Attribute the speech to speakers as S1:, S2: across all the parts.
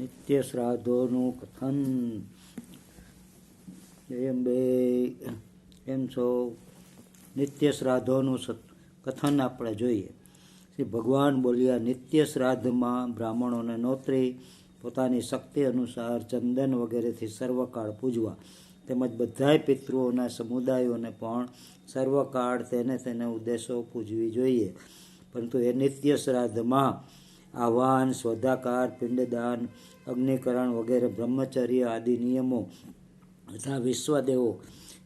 S1: નિત્ય શ્રાદ્ધોનું કથન. એમ છો? નિત્ય શ્રાદ્ધોનું કથન આપણે જોઈએ. શ્રી ભગવાન બોલ્યા, નિત્ય શ્રાદ્ધમાં બ્રાહ્મણોને નોતરી પોતાની શક્તિ અનુસાર ચંદન વગેરેથી સર્વકાળ પૂજવા, તેમજ બધાય પિતૃઓના સમુદાયોને પણ સર્વકાળ તેને ઉદ્દેશો પૂજવી જોઈએ. પરંતુ એ નિત્ય શ્રાદ્ધમાં આહ્વાન, સ્વધાકાર, પિંડદાન, અગ્નિકરણ વગેરે બ્રહ્મચર્ય આદિ નિયમો તથા વિશ્વદેવો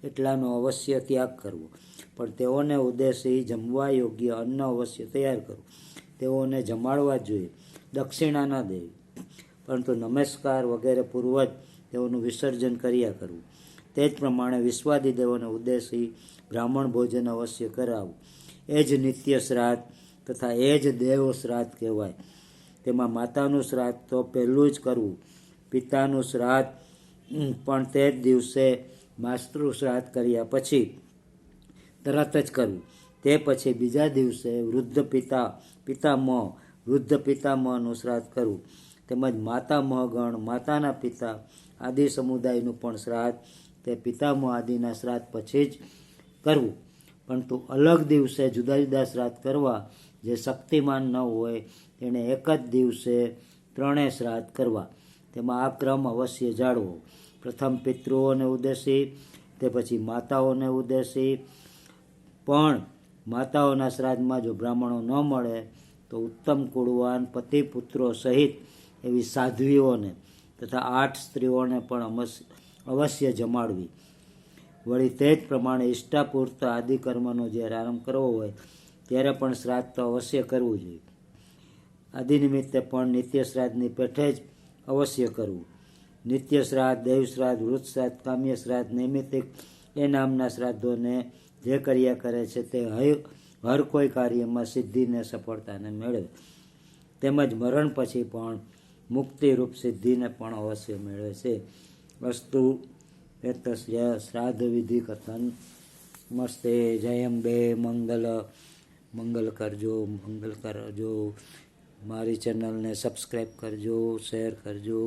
S1: એટલાનો અવશ્ય ત્યાગ કરવો. પણ તેઓને ઉદ્દેશી જમવા યોગ્ય અન્ન અવશ્ય તૈયાર કરવું. તેઓને જમાડવા જ જોઈએ, દક્ષિણા ન દેવી. પરંતુ નમસ્કાર વગેરે પૂર્વજ તેઓનું વિસર્જન કર્યા કરવું. તે જ પ્રમાણે વિશ્વાદિદેવોને ઉદ્દેશી બ્રાહ્મણ ભોજન અવશ્ય કરાવવું. એ જ નિત્ય શ્રાદ્ધ તથા એ જ દેવ શ્રાદ્ધ કહેવાય. તેમાં માતાનું શ્રાદ્ધ તો પહેલું જ કરવું, પિતાનું શ્રાદ્ધ પણ તે જ દિવસે, માતૃ શ્રાદ્ધ કર્યા પછી તરત જ કરવું. તે પછી બીજા દિવસે વૃદ્ધ પિતામહનું શ્રાદ્ધ કરવું. તેમજ માતામહગણ, માતાના પિતા આદિ સમુદાયનું પણ શ્રાદ્ધ તે પિતામહ આદિના શ્રાદ્ધ પછી જ કરવું. પરંતુ અલગ દિવસે જુદા જુદા શ્રાદ્ધ કરવા. જે શક્તિમાન ન હોય તેણે એક જ દિવસે ત્રણેય શ્રાદ્ધ કરવા. તેમાં આ ક્રમ અવશ્ય જાળવો. પ્રથમ પિતૃઓને ઉદ્દેશી, તે પછી માતાઓને ઉદ્દેશી. પણ માતાઓના શ્રાદ્ધમાં જો બ્રાહ્મણો ન મળે તો ઉત્તમ કુળવાન પતિ પુત્રો સહિત એવી સાધ્વીઓને તથા 8 સ્ત્રીઓને પણ અવશ્ય જમાડવી. વળી તે જ પ્રમાણે ઇષ્ટાપૂર્ત આદિ કર્મનો જ્યારે આરંભ કરવો હોય ત્યારે પણ શ્રાદ્ધ તો અવશ્ય કરવું જોઈએ. આદિ નિમિત્તે પણ નિત્ય શ્રાદ્ધની પેઠે જ અવશ્ય કરવું. નિત્ય શ્રાદ્ધ, દેવ શ્રાદ્ધ, વૃત શ્રાદ્ધ, કામ્ય શ્રાદ્ધ, નૈમિત્તિક એ નામના શ્રાદ્ધોને જે કર્યા કરે છે તે હર કોઈ કાર્યમાં સિદ્ધિને સફળતાને મેળવે. તેમજ મરણ પછી પણ મુક્તિરૂપ સિદ્ધિને પણ અવશ્ય મેળવે છે. વસ્તુ એતસ્ય શ્રાદ્ધ વિધિ કથન મસ્તે. જય અંબે. મંગલ કરજો. મારી ચેનલને સબસ્ક્રાઈબ કરજો, શેર કરજો.